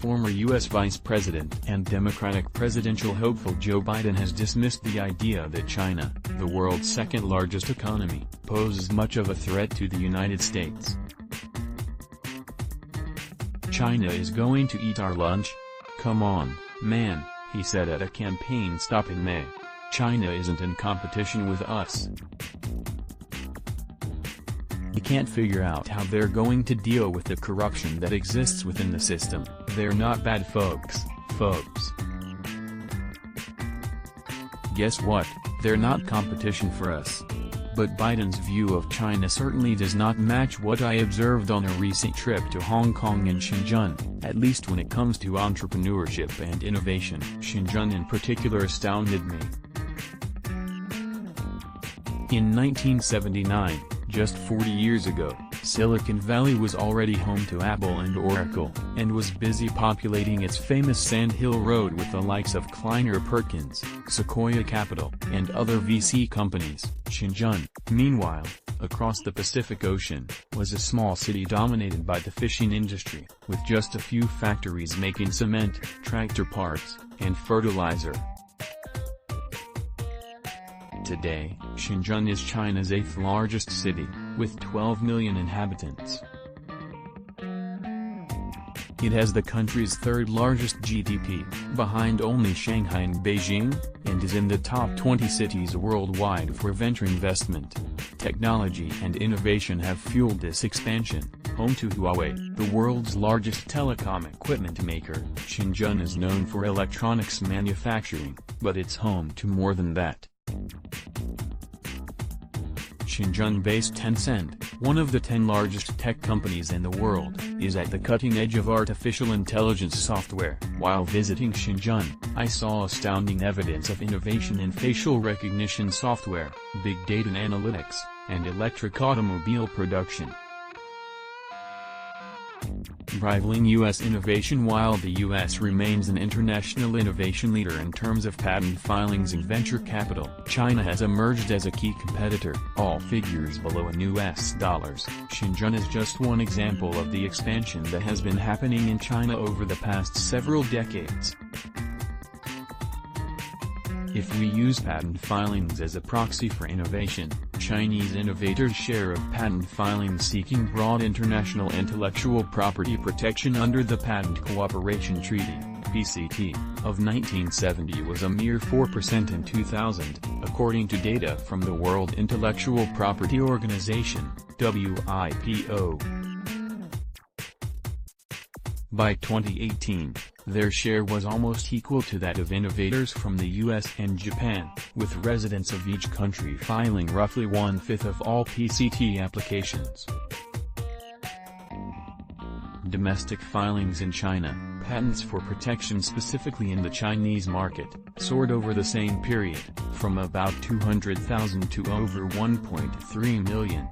former U.S. Vice President and Democratic presidential hopeful Joe Biden has dismissed the idea that China, the world's second-largest economy, poses much of a threat to the United States. "China is going to eat our lunch? Come on, man," he said at a campaign stop in May. "China isn't in competition with us. We can't figure out how they're going to deal with the corruption that exists within the system. They're not bad folks. Guess what? They're not competition for us." But Biden's view of China certainly does not match what I observed on a recent trip to Hong Kong and Shenzhen, at least when it comes to entrepreneurship and innovation. Shenzhen in particular astounded me. In 1979, just 40 years ago, Silicon Valley was already home to Apple and Oracle, and was busy populating its famous Sand Hill Road with the likes of Kleiner Perkins, Sequoia Capital, and other VC companies. Shenzhen, meanwhile, across the Pacific Ocean, was a small city dominated by the fishing industry, with just a few factories making cement, tractor parts, and fertilizer. Today, Shenzhen is China's 8th largest city, with 12 million inhabitants. It has the country's 3rd largest GDP, behind only Shanghai and Beijing, and is in the top 20 cities worldwide for venture investment. Technology and innovation have fueled this expansion. Home to Huawei, the world's largest telecom equipment maker, Shenzhen is known for electronics manufacturing, but it's home to more than that. Shenzhen-based Tencent, one of the 10 largest tech companies in the world, is at the cutting edge of artificial intelligence software. While visiting Shenzhen, I saw astounding evidence of innovation in facial recognition software, big data analytics, and electric automobile production, rivaling U.S. innovation. While the U.S. remains an international innovation leader in terms of patent filings and venture capital, China has emerged as a key competitor, all figures below $. Shenzhen is just one example of the expansion that has been happening in China over the past several decades. If we use patent filings as a proxy for innovation, Chinese innovators' share of patent filings seeking broad international intellectual property protection under the Patent Cooperation Treaty (PCT) of 1970 was a mere 4% in 2000, according to data from the World Intellectual Property Organization (WIPO). By 2018, their share was almost equal to that of innovators from the US and Japan, with residents of each country filing roughly 1/5 of all PCT applications. Domestic filings in China, patents for protection specifically in the Chinese market, soared over the same period, from about 200,000 to over 1.3 million.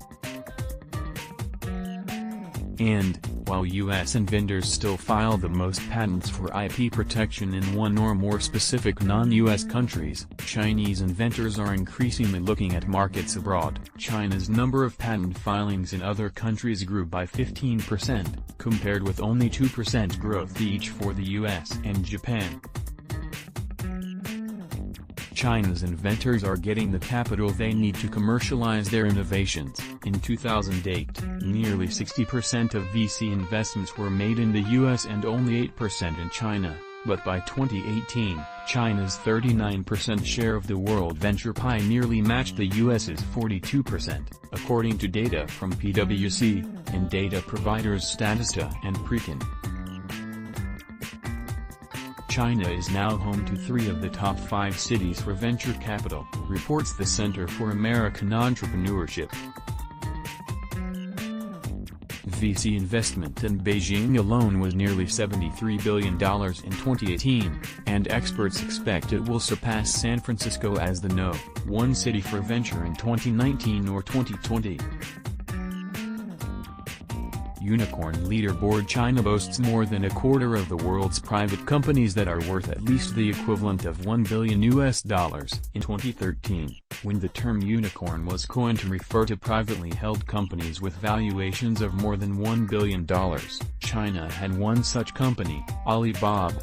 And, while U.S. inventors still file the most patents for IP protection in one or more specific non-U.S. countries, Chinese inventors are increasingly looking at markets abroad. China's number of patent filings in other countries grew by 15%, compared with only 2% growth each for the U.S. and Japan. China's inventors are getting the capital they need to commercialize their innovations. In 2008, nearly 60% of VC investments were made in the US and only 8% in China, but by 2018, China's 39% share of the world venture pie nearly matched the US's 42%, according to data from PwC, and data providers Statista and Preqin. China is now home to 3 of the top 5 cities for venture capital, reports the Center for American Entrepreneurship. VC investment in Beijing alone was nearly $73 billion in 2018, and experts expect it will surpass San Francisco as the #1 city for venture in 2019 or 2020. unicorn leaderboard. China boasts more than a quarter of the world's private companies that are worth at least the equivalent of $1 billion. In 2013, when the term unicorn was coined to refer to privately held companies with valuations of more than $1 billion, China had one such company, Alibaba.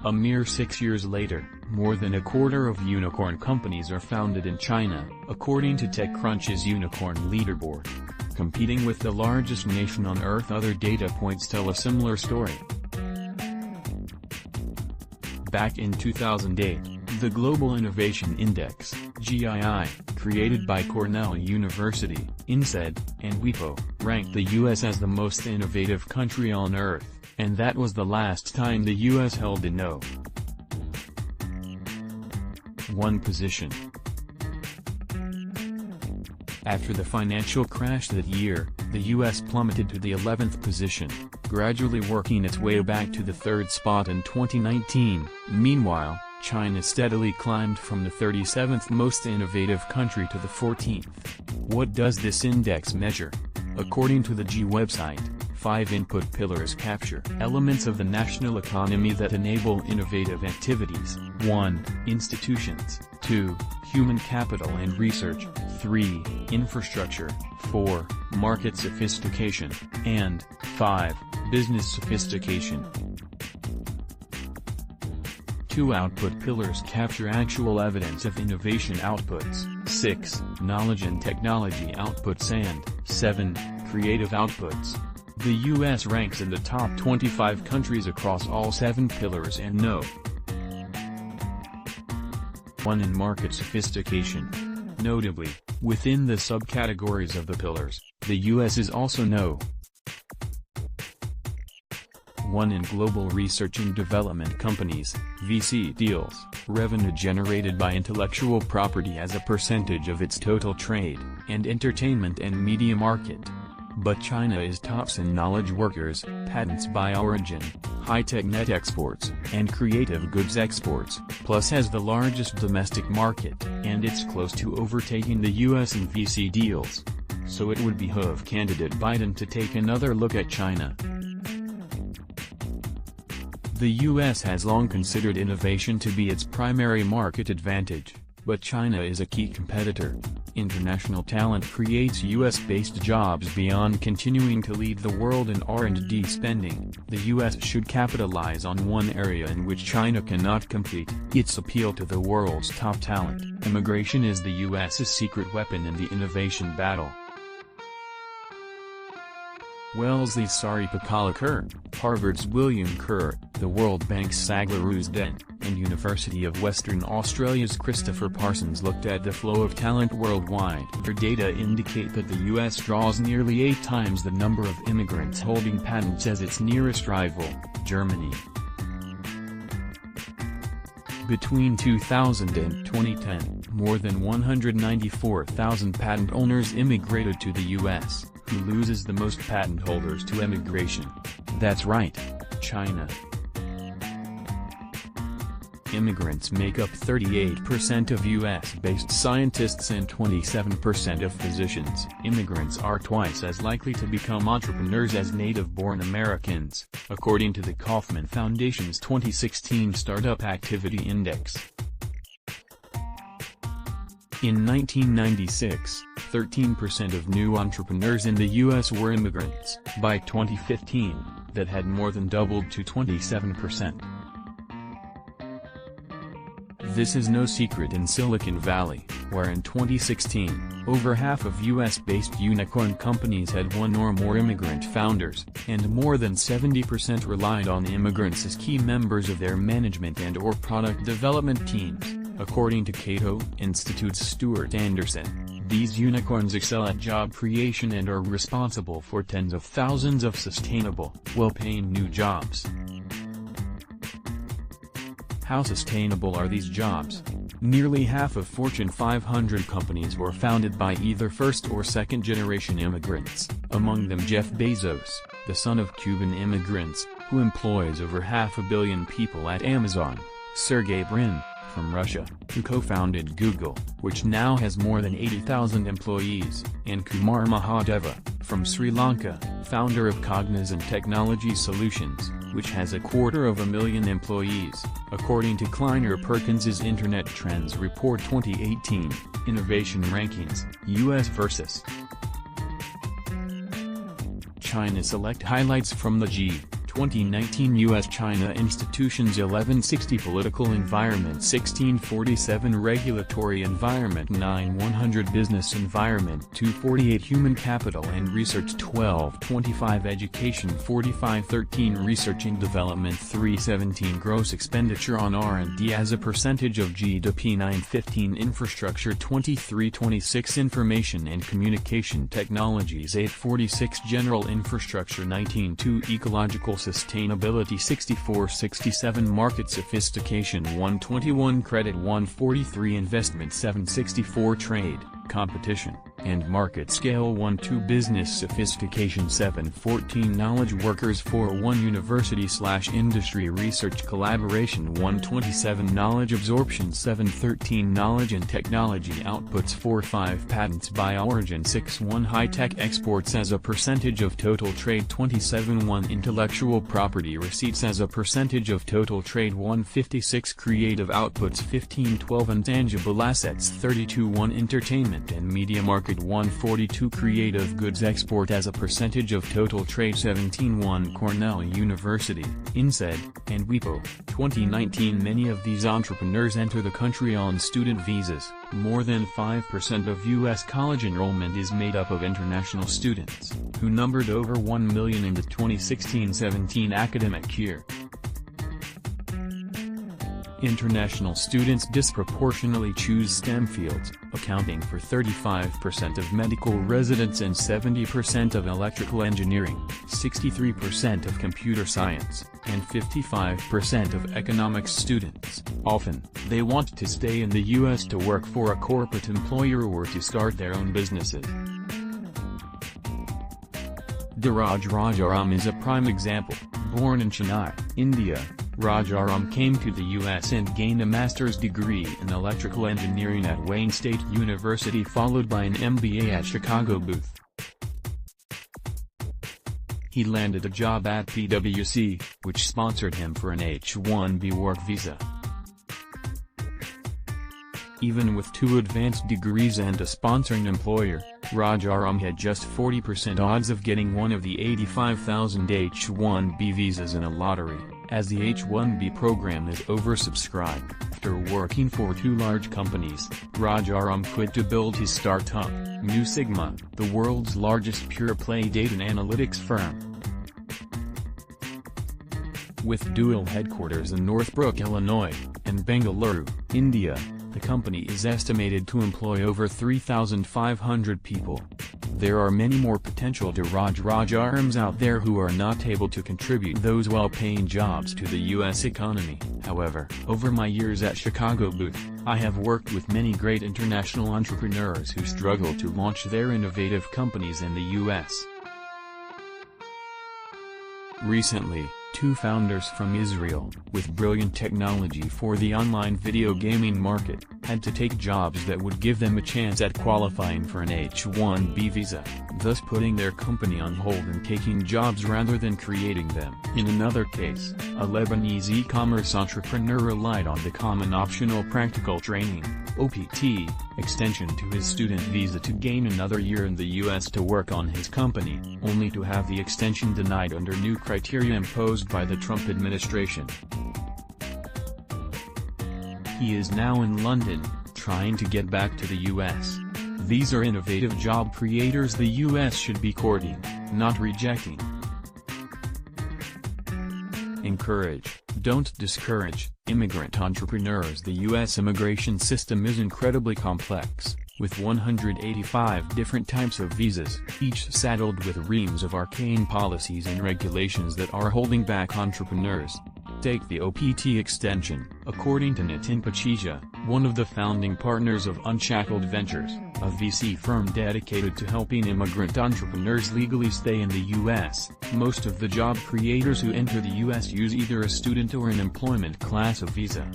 A mere 6 years later, more than a quarter of unicorn companies are founded in China, according to TechCrunch's Unicorn Leaderboard. Competing with the largest nation on Earth, other data points tell a similar story. Back in 2008, the Global Innovation Index, GII, created by Cornell University, INSEAD, and WIPO, ranked the U.S. as the most innovative country on Earth, and that was the last time the U.S. held a No. 1 position. After the financial crash that year, the U.S. plummeted to the 11th position, gradually working its way back to the 3rd spot in 2019. Meanwhile, China steadily climbed from the 37th most innovative country to the 14th. What does this index measure? According to the G website, 5 input pillars capture elements of the national economy that enable innovative activities. 1. Institutions. 2. Human capital and research. 3. Infrastructure. 4. Market sophistication. And 5. Business sophistication. 2 output pillars capture actual evidence of innovation outputs. 6. Knowledge and technology outputs. And 7. Creative outputs. The U.S. ranks in the top 25 countries across all 7 pillars and No. 1 in market sophistication. Notably, within the subcategories of the pillars, the U.S. is also No. 1 in global research and development companies, VC deals, revenue generated by intellectual property as a percentage of its total trade, and entertainment and media market. But China is tops in knowledge workers, patents by origin, high-tech net exports, and creative goods exports, plus has the largest domestic market, and it's close to overtaking the U.S. in VC deals. So it would behoove candidate Biden to take another look at China. The U.S. has long considered innovation to be its primary market advantage, but China is a key competitor. International talent creates U.S.-based jobs beyond continuing to lead the world in R&D spending. The U.S. should capitalize on one area in which China cannot compete: its appeal to the world's top talent. Immigration is the U.S.'s secret weapon in the innovation battle. Wellesley's Sari Pakala Kerr, Harvard's William Kerr, the World Bank's Sagla Rusden, and University of Western Australia's Christopher Parsons looked at the flow of talent worldwide. Their data indicate that the U.S. draws nearly 8 times the number of immigrants holding patents as its nearest rival, Germany. Between 2000 and 2010, more than 194,000 patent owners immigrated to the U.S., who loses the most patent holders to emigration. That's right, China. Immigrants make up 38% of U.S.-based scientists and 27% of physicians. Immigrants are twice as likely to become entrepreneurs as native-born Americans, according to the Kauffman Foundation's 2016 Startup Activity Index. In 1996, 13% of new entrepreneurs in the U.S. were immigrants. By 2015, that had more than doubled to 27%. This is no secret in Silicon Valley, where in 2016, over half of U.S.-based unicorn companies had 1 or more immigrant founders, and more than 70% relied on immigrants as key members of their management and/or product development teams, according to Cato Institute's Stuart Anderson. These unicorns excel at job creation and are responsible for tens of thousands of sustainable, well-paying new jobs. How sustainable are these jobs? Nearly half of Fortune 500 companies were founded by either first- or second-generation immigrants, among them Jeff Bezos, the son of Cuban immigrants, who employs over 500 million people at Amazon, Sergey Brin, from Russia, who co-founded Google, which now has more than 80,000 employees, and Kumar Mahadeva, from Sri Lanka, founder of Cognizant Technology Solutions, which has 250,000 employees, according to Kleiner Perkins's Internet Trends Report 2018, Innovation Rankings, U.S. vs. China. Select highlights from the G2019 U.S.-China Institutions. 1160 Political Environment, 1647 Regulatory Environment, 9100 Business Environment, 248 Human Capital and Research, 1225 Education, 4513 Research and Development, 317 Gross Expenditure on R&D as a percentage of GDP, 915 Infrastructure, 2326 Information and Communication Technologies, 846 General Infrastructure, 192 Ecological Sustainability, 6467 Market Sophistication, 121 Credit, 143 Investment, 764 Trade, Competition, and Market Scale, 12 Business Sophistication, 714 Knowledge Workers, 41 University/Industry Research Collaboration, 127 Knowledge Absorption, 713 Knowledge and Technology Outputs, 45 Patents by Origin, 61 High-Tech Exports as a percentage of total trade, 27.1 Intellectual Property Receipts as a percentage of total trade, 156 Creative Outputs, 15.12 Intangible Assets, 32.1 Entertainment and Media Market, 142 Creative Goods Export as a percentage of total trade, 17.1 Cornell University, INSEAD, and WIPO, 2019. Many of these entrepreneurs enter the country on student visas. More than 5% of U.S. college enrollment is made up of international students, who numbered over 1 million in the 2016-17 academic year. International students disproportionately choose STEM fields, accounting for 35% of medical residents and 70% of electrical engineering, 63% of computer science, and 55% of economics students. Often, they want to stay in the U.S. to work for a corporate employer or to start their own businesses. Dheeraj Rajaram is a prime example. Born in Chennai, India, Rajaram came to the U.S. and gained a master's degree in electrical engineering at Wayne State University, followed by an MBA at Chicago Booth. He landed a job at PwC, which sponsored him for an H-1B work visa. Even with 2 advanced degrees and a sponsoring employer, Rajaram had just 40% odds of getting one of the 85,000 H-1B visas in a lottery, as the H-1B program is oversubscribed. After working for 2 large companies, Rajaram quit to build his startup, Mu Sigma, the world's largest pure-play data analytics firm. With dual headquarters in Northbrook, Illinois, and Bengaluru, India, the company is estimated to employ over 3,500 people. There are many more potential Dheeraj Rajarams out there who are not able to contribute those well-paying jobs to the U.S. economy. However, over my years at Chicago Booth, I have worked with many great international entrepreneurs who struggle to launch their innovative companies in the U.S. Recently, 2 founders from Israel, with brilliant technology for the online video gaming market, had to take jobs that would give them a chance at qualifying for an H-1B visa, thus putting their company on hold and taking jobs rather than creating them. In another case, a Lebanese e-commerce entrepreneur relied on the Common Optional Practical Training (OPT) extension to his student visa to gain another year in the U.S. to work on his company, only to have the extension denied under new criteria imposed by the Trump administration. He is now in London, trying to get back to the U.S. These are innovative job creators the U.S. should be courting, not rejecting. Encourage, don't discourage, immigrant entrepreneurs. The U.S. immigration system is incredibly complex, with 185 different types of visas, each saddled with reams of arcane policies and regulations that are holding back entrepreneurs. Take the OPT extension. According to Nitin Pacheja, one of the founding partners of Unshackled Ventures, a VC firm dedicated to helping immigrant entrepreneurs legally stay in the U.S., most of the job creators who enter the U.S. use either a student or an employment class of visa.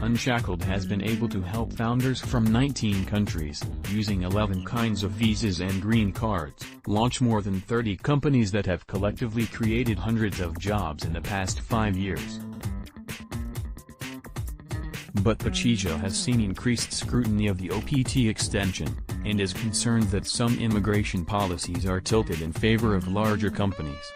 Unshackled has been able to help founders from 19 countries, using 11 kinds of visas and green cards, launch more than 30 companies that have collectively created hundreds of jobs in the past 5 years. But Pacheco has seen increased scrutiny of the OPT extension, and is concerned that some immigration policies are tilted in favor of larger companies.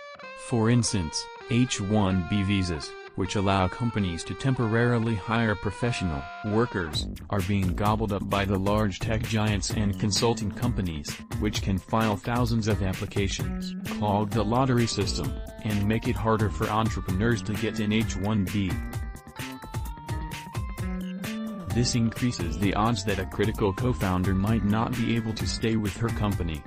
For instance, H-1B visas, which allow companies to temporarily hire professional workers, are being gobbled up by the large tech giants and consulting companies, which can file thousands of applications, clog the lottery system, and make it harder for entrepreneurs to get an H-1B. This increases the odds that a critical co-founder might not be able to stay with her company.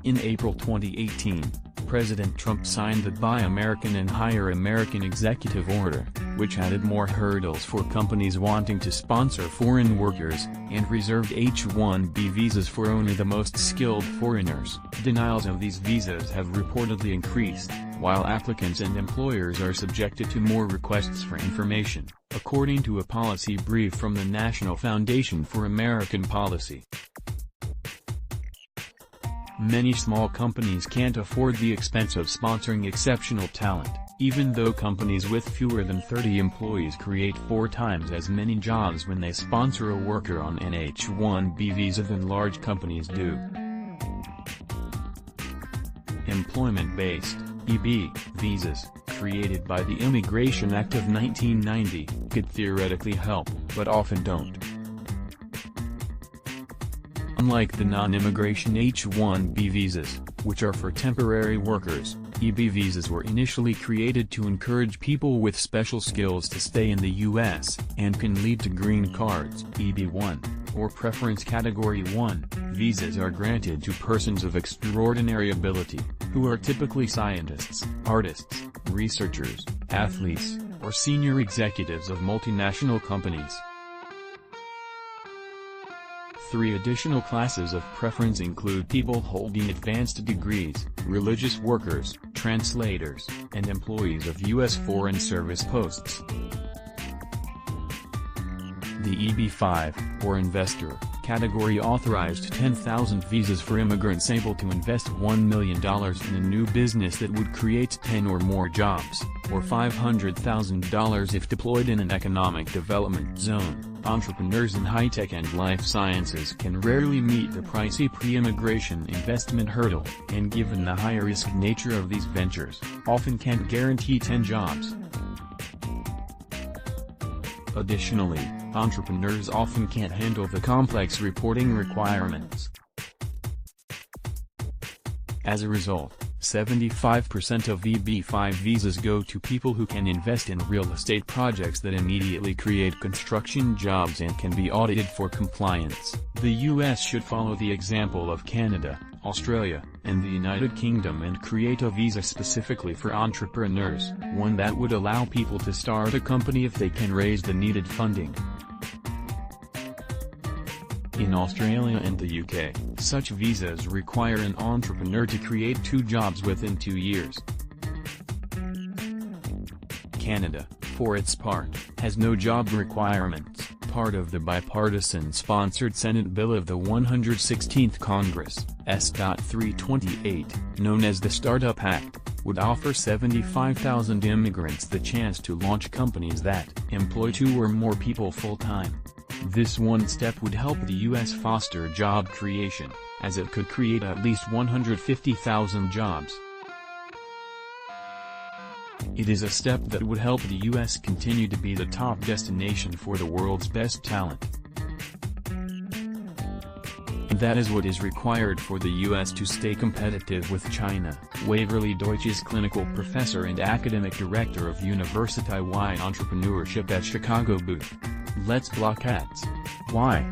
In April 2018, President Trump signed the Buy American and Hire American executive order, which added more hurdles for companies wanting to sponsor foreign workers, and reserved H-1B visas for only the most skilled foreigners. Denials of these visas have reportedly increased, while applicants and employers are subjected to more requests for information, according to a policy brief from the National Foundation for American Policy. Many small companies can't afford the expense of sponsoring exceptional talent, even though companies with fewer than 30 employees create 4 times as many jobs when they sponsor a worker on an H-1B visa than large companies do. Employment-based (EB) visas, created by the Immigration Act of 1990, could theoretically help, but often don't. Unlike the non-immigration H-1B visas, which are for temporary workers, EB visas were initially created to encourage people with special skills to stay in the U.S., and can lead to green cards (EB-1), or Preference Category 1. Visas are granted to persons of extraordinary ability, who are typically scientists, artists, researchers, athletes, or senior executives of multinational companies. 3 additional classes of preference include people holding advanced degrees, religious workers, translators, and employees of U.S. Foreign Service posts. The EB-5, or investor, category authorized 10,000 visas for immigrants able to invest $1 million in a new business that would create 10 or more jobs, or $500,000 if deployed in an economic development zone. Entrepreneurs in high-tech and life sciences can rarely meet the pricey pre-immigration investment hurdle, and given the high-risk nature of these ventures, often can't guarantee 10 jobs. Additionally, entrepreneurs often can't handle the complex reporting requirements. As a result, 75% of EB-5 visas go to people who can invest in real estate projects that immediately create construction jobs and can be audited for compliance. The U.S. should follow the example of Canada, Australia, and the United Kingdom and create a visa specifically for entrepreneurs, one that would allow people to start a company if they can raise the needed funding. In Australia and the UK, such visas require an entrepreneur to create 2 jobs within 2 years. Canada, for its part, has no job requirements. Part of the bipartisan-sponsored Senate bill of the 116th Congress, S.328, known as the Startup Act, would offer 75,000 immigrants the chance to launch companies that employ 2 or more people full-time. This one step would help the U.S. foster job creation, as it could create at least 150,000 jobs. It is a step that would help the U.S. continue to be the top destination for the world's best talent. And that is what is required for the U.S. to stay competitive with China. Waverly Deutsch is clinical professor and academic director of University-wide entrepreneurship at Chicago Booth. Let's block ads. Why?